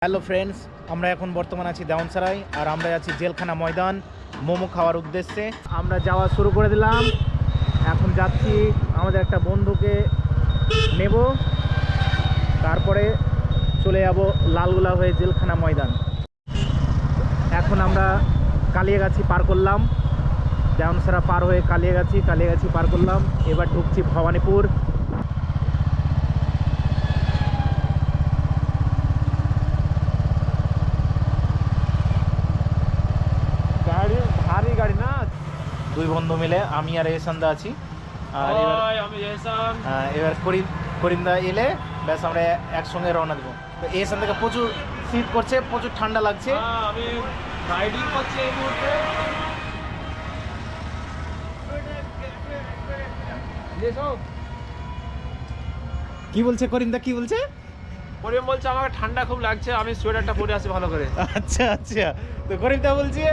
Hello friends, আমরা এখন বর্তমানে আছি দেওয়ানসারাই আর আমরা আছি জেলখানা ময়দান মোমো খাওয়ার উদ্দেশ্যে। আমরা যাওয়া শুরু করে দিলাম। এখন যাচ্ছি আমাদের একটা বন্ধুকে নেব, তারপরে চলে যাব লালগোলা হয়ে জেলখানা ময়দান। এখন আমরা কালিয়াগাছি পার করলাম, দেওয়ানসারা পার হয়ে কালিয়াগাছি পার করলাম। এবার ঢুকছি ভবানীপুর। ভারী গাড়ি না, দুই বন্ধু মিলে, আমি আর এহসানদা আছি। আর এবার করিমদা এলে ব্যাস আমরা একসঙ্গে রওনা দেবো। তো এহসান থেকে প্রচুর শীত করছে, প্রচুর ঠান্ডা লাগছে। আমি রাইডিং করছি এই মুহূর্তে। কি বলছে করিমদা, কি বলছে? করিম বলছে আমাকে ঠান্ডা খুব লাগছে, আমি সোয়েটারটা পরে আসি ভালো করে। আচ্ছা আচ্ছা, তো করিমদা বলছে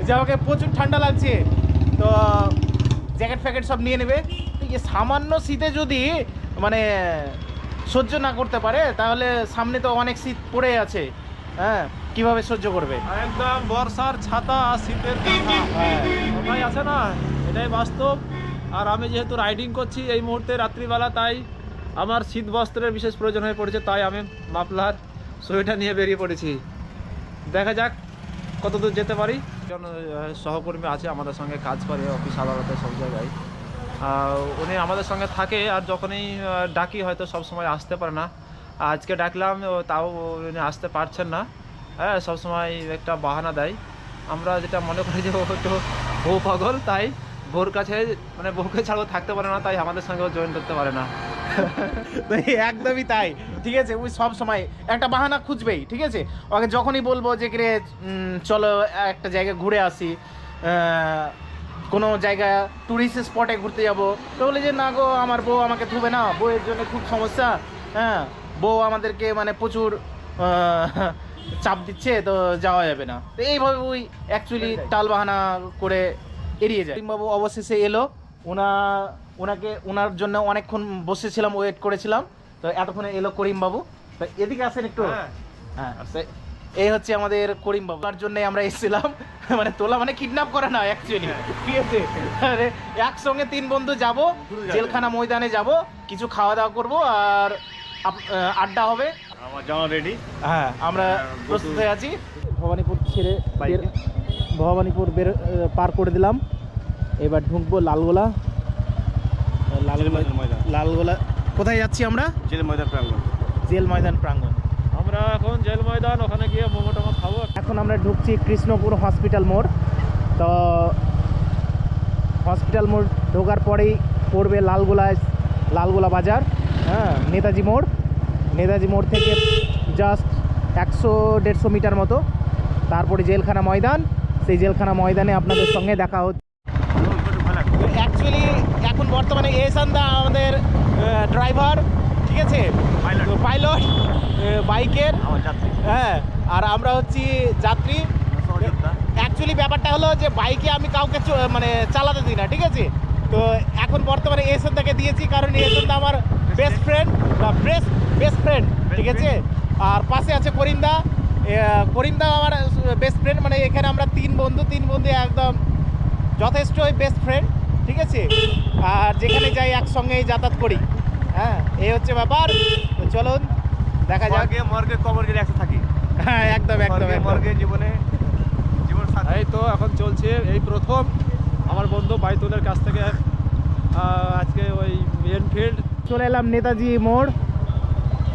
যে আমাকে প্রচুর ঠান্ডা লাগছে, তো জ্যাকেট ফ্যাকেট সব নিয়ে নেবে। তো এই সামান্য শীতে যদি মানে সহ্য না করতে পারে, তাহলে সামনে তো অনেক শীত পড়ে আছে। হ্যাঁ, কিভাবে সহ্য করবে? একদম বর্ষার ছাতা আর শীতের কাঁথা, কথাই আছে না, এটাই বাস্তব। আর আমি যেহেতু রাইডিং করছি এই মুহূর্তে রাত্রিবেলা, তাই আমার শীত বস্ত্রের বিশেষ প্রয়োজন হয়ে পড়েছে, তাই আমি মাফলার সোয়েটার নিয়ে বেরিয়ে পড়েছি। দেখা যাক কত দূর যেতে পারি। সহকর্মী আছে আমাদের সঙ্গে, কাজ করে অফিস আদালতে সব জায়গায়। উনি আমাদের সঙ্গে থাকে, আর যখনই ডাকি হয়তো সব সময় আসতে পারে না। আজকে ডাকলাম, তাও উনি আসতে পারছেন না। হ্যাঁ, সবসময় একটা বাহানা দেয়। আমরা যেটা মনে করি যে ও হয়তো বউ পাগল, তাই বউর কাছে মানে বউকে ছাড়াও থাকতে পারে না, তাই আমাদের সঙ্গেও জয়েন করতে পারে না। একদমই তাই, ঠিক আছে। ওই সব সময় একটা বাহানা খুঁজবেই, ঠিক আছে। ওকে যখনই বলবো যে রে চলো একটা জায়গায় ঘুরে আসি, কোনো জায়গা ট্যুরিস্ট স্পটে ঘুরতে যাব, তো বলে যে না গো, আমার বউ আমাকে ধুবে না, বউয়ের জন্য খুব সমস্যা। হ্যাঁ, বউ আমাদেরকে মানে প্রচুর চাপ দিচ্ছে, তো যাওয়া যাবে না। তো এইভাবে ওই অ্যাকচুয়ালি টাল বাহানা করে এড়িয়ে যায়। বাবু অবশেষে এলো। ওনার জন্য অনেকক্ষণ বসেছিলাম, ওয়েট করেছিলাম, তো এতক্ষণে এলো করিম বাবু। তো এদিকে আসেন একটু। হ্যাঁ, এই হচ্ছে আমাদের করিম বাবু। তার জন্যই আমরা এসেছিলাম। মানে তোলা মানে কিডন্যাপ করা না অ্যাকচুয়ালি, ঠিক আছে। একসঙ্গে তিন বন্ধু যাব, জেলখানা ময়দানে যাব, কিছু খাওয়া দাওয়া করবো আর আড্ডা হবে। আমার যাওয়া রেডি। হ্যাঁ, আমরা প্রস্তুত হয়ে আছি। ভবানীপুর ছেড়ে ভবানীপুর পার করে দিলাম। এবার ঢুকবো লালগোলা। লালগোলা কোথায় যাচ্ছি আমরা? জেল ময়দান প্রাঙ্গণ। জেল ময়দান প্রাঙ্গণ। আমরা এখন জেল ময়দান, ওখানে গিয়ে মোমো টোমো খাবো। এখন আমরা ঢুকছি কৃষ্ণপুর হসপিটাল মোড়। তো হসপিটাল মোড় ঢোকার পরেই পড়বে লালগোলা বাজার। হ্যাঁ, নেতাজি মোড় থেকে জাস্ট 100-150 মিটার মতো, তারপরে জেলখানা ময়দান। সেই জেলখানা ময়দানে আপনাদের সঙ্গে দেখা হচ্ছে। অ্যাকচুয়ালি এখন বর্তমানে এহসানদা আমাদের ড্রাইভার, ঠিক আছে, পাইলট বাইকের। হ্যাঁ, আর আমরা হচ্ছি যাত্রী। অ্যাকচুয়ালি ব্যাপারটা হলো যে বাইকে আমি কাউকে মানে চালাতে দিই না, ঠিক আছে। তো এখন বর্তমানে এহসানদাকে দিয়েছি, কারণ এহসানদা আমার বেস্ট ফ্রেন্ড, ঠিক আছে। আর পাশে আছে করিমদা আমার বেস্ট ফ্রেন্ড। মানে এখানে আমরা তিন বন্ধু একদম যথেষ্টই বেস্ট ফ্রেন্ড, ঠিক আছে। আর যেখানে যাই একসঙ্গেই যাতায়াত করি। হ্যাঁ, এই হচ্ছে ব্যাপার। তো চলুন দেখা যাক। মর্গে কবর গেলে একসাথে থাকি। হ্যাঁ, একদম মর্গে জীবন এই তো এখন চলছে। এই প্রথম আমার বন্ধু বাইতুলের কাছ থেকে আজকে ওই এনফিল্ড চলে এলাম নেতাজি মোড়,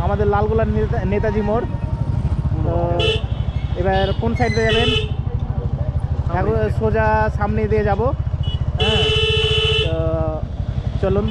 আমাদের লালগোলার নেতাজি মোড়। তো এবার কোন সাইড দিয়ে যাবেন? সোজা সামনে দিয়ে যাব। হ্যাঁ, তো চলুন।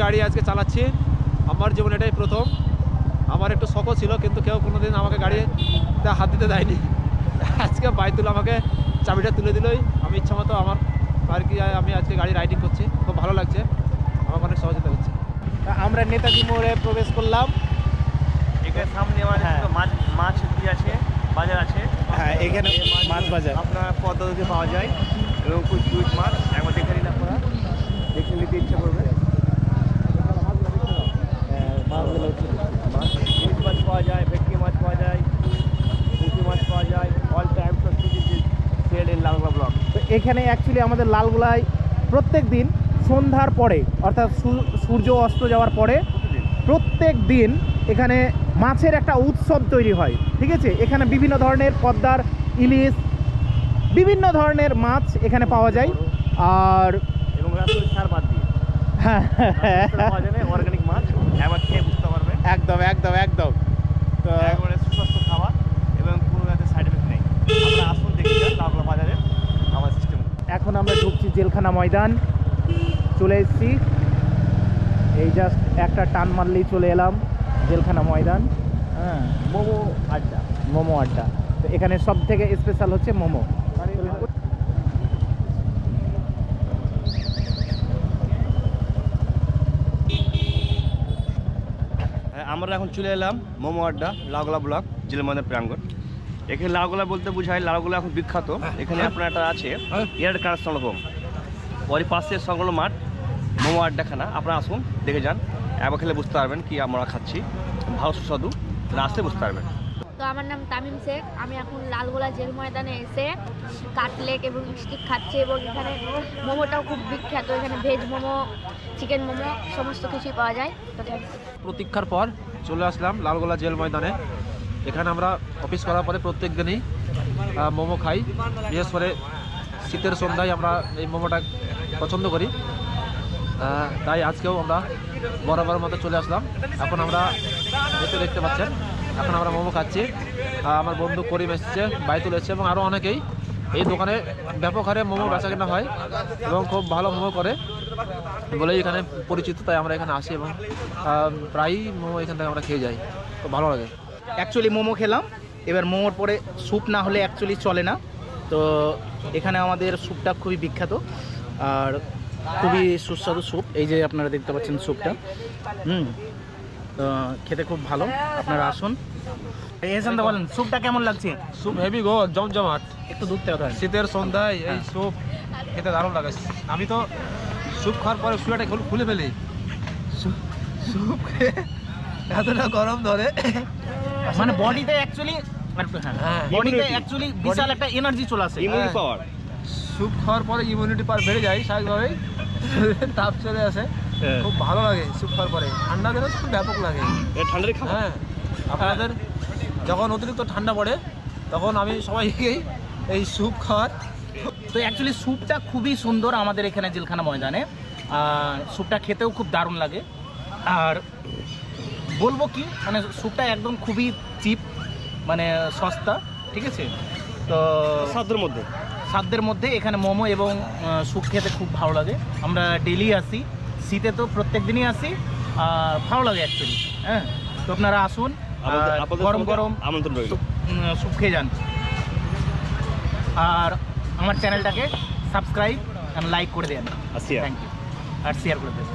গাড়ি আজকে চালাচ্ছি। আমার জীবনে এটাই প্রথম। আমার একটু শখও ছিল, কিন্তু কেউ কোনোদিন আমাকে গাড়িতে হাত দিতে দেয়নি। আজকে বাইতুল আমাকে চাবিটা তুলে দিলই, আমি ইচ্ছা মতো আমার আর কি আমি আজকে গাড়ি রাইডিং করছি। খুব ভালো লাগছে, আমাকে অনেক সহযোগিতা করছে। আমরা নেতাজি মোড়ে প্রবেশ করলাম। এখানে সামনে আমার হ্যাঁ। মাছ আছে, বাজার আছে। হ্যাঁ, এখানে মাছ বাজার। আপনার পদ্মাবতী পাওয়া যায় এবং কুইট মাছ একবার দেখে নিন, আপনারা দেখে নিতে ইচ্ছা করবে। মাছ ইলিশ মাছ পাওয়া যায়, ভেটকি মাছ পাওয়া যায়, পুঁটি মাছ পাওয়া যায়। All time sale in Lalgola block. তো এখানে অ্যাকচুয়ালি আমাদের লালগোলায় প্রত্যেক দিন সন্ধ্যার পরে, অর্থাৎ সূর্য অস্ত যাওয়ার পরে প্রত্যেক দিন এখানে মাছের একটা উৎসব তৈরি হয়। ঠিক আছে, এখানে বিভিন্ন ধরনের পদ্মার ইলিশ, বিভিন্ন ধরনের মাছ এখানে পাওয়া যায়। আর এবং রাসায়নিক সার বাদ দিয়ে হ্যাঁ, পাওয়া যাবে অর্গানিক মাছ। একবার খেয়ে বুঝতে পারবেন, একদম একদম একদম। তো একবারে সুস্বাস্থ্য খাবার এবং কোনো যাতে সাইড এফেক্ট নেই। আমরা আসুন দেখে যান লালগোলা বাজারে আমার সিস্টেম। এখন আমরা ঢুকছি জেলখানা ময়দান, চলে এসেছি। এই জাস্ট একটা টান মারলেই চলে এলাম জেলখানা ময়দান। হ্যাঁ, মোমো আড্ডা। মোমো আড্ডা। তো এখানে সব থেকে স্পেশাল হচ্ছে মোমো। আমরা এখন চলে এলাম মোমো আড্ডা, লালগোলা ব্লক, জেলময়দান প্রাঙ্গণ। এখানে লালগোলা বলতে বোঝায় লালগোলা এখন বিখ্যাত। এখানে আপনার একটা আছে এয়ার কানেকশন হোম, ওরই পাশে সংলগ্ন মাঠ মোমো আড্ডাখানা। আপনারা আসুন দেখে যান, একবার খেলে বুঝতে পারবেন কি আমরা খাচ্ছি, ভালো সুস্বাদু। আসতে বুঝতে পারবেন। তো আমার নাম তামিম শেখ। আমি এখন লালগোলা জেল ময়দানে এসে কাটলেট এবং স্টিক খাচ্ছি, এবং এখানে মোমোটাও খুব বিখ্যাত। এখানে ভেজ মোমো, চিকেন মোমো সমস্ত কিছুই পাওয়া যায়। তো প্রতীক্ষার পর চলে আসলাম লালগোলা জেল ময়দানে। এখানে আমরা অফিস করার পরে প্রত্যেক দিনই মোমো খাই। বিশেষ করে শীতের সন্ধ্যায় আমরা এই মোমোটা পছন্দ করি, তাই আজকেও আমরা বরাবর মতো চলে আসলাম। এখন আমরা যেতে দেখতে পাচ্ছেন, এখন আমরা মোমো খাচ্ছি। আমার বন্ধু করিম এসছে, বাইতুল এসছে এবং আরও অনেকেই। এই দোকানে ব্যাপক হারে মোমো বেচা কেনা হয় এবং খুব ভালো মোমো করে বলেই এখানে পরিচিত, তাই আমরা এখানে আসি এবং প্রায়ই মোমো এখান থেকে আমরা খেয়ে যাই, খুব ভালো লাগে। অ্যাকচুয়ালি মোমো খেলাম, এবার মোমোর পরে স্যুপ না হলে অ্যাকচুয়ালি চলে না। তো এখানে আমাদের স্যুপটা খুবই বিখ্যাত আর খুবই সুস্বাদু স্যুপ। এই যে আপনারা দেখতে পাচ্ছেন স্যুপটা, তো খেতে খুব ভালো। আপনারা আসুন। এসানদা বলেন, স্যুপটা কেমন লাগছে? স্যুপ হেভি গো, জমজমাট। একটু দুধ থেকে ধরেন। শীতের সন্ধ্যায় এই স্যুপ খেতে দারুণ লাগে। আমি তো স্যুপ খাওয়ার পরে শুয়াটা খুলে ফেলি। স্যুপ খেয়ে এতটা গরম ধরে, মানে বডিতে অ্যাকচুয়ালি বডিতে অ্যাকচুয়ালি বিশাল একটা এনার্জি চলে আসে। Immunity power. স্যুপ খাওয়ার পরে ইমিউনিটি পাওয়ার বেড়ে যায় স্বাভাবিকভাবেই, তাপ চলে আসে, খুব ভালো লাগে স্যুপ খাওয়ার পরে। ঠান্ডা দিনে খুব ব্যাপক লাগে। ঠান্ডার খাবার। হ্যাঁ, আপনাদের যখন অতিরিক্ত ঠান্ডা পড়ে তখন আমি সবাইকেই এই স্যুপ খাওয়ার। তো অ্যাকচুয়ালি স্যুপটা খুবই সুন্দর আমাদের এখানে জেলখানা ময়দানে। স্যুপটা খেতেও খুব দারুণ লাগে। আর বলবো কি, মানে স্যুপটা একদম খুবই চিপ, মানে সস্তা। ঠিক আছে, তো সাধ্যের মধ্যে এখানে মোমো এবং স্যুপ খেতে খুব ভালো লাগে। আমরা ডেলি আসি, শীতে তো প্রত্যেক দিনই আসি, ভালো লাগে অ্যাকচুয়ালি। হ্যাঁ, তো আপনারা আসুন, গরম গরম আমন্ত্রণ রইল, স্যুপ খেয়ে যান। আর আমার চ্যানেলটাকে সাবস্ক্রাইব আর লাইক করে দেন। Thank you. আর শেয়ার করে দেন।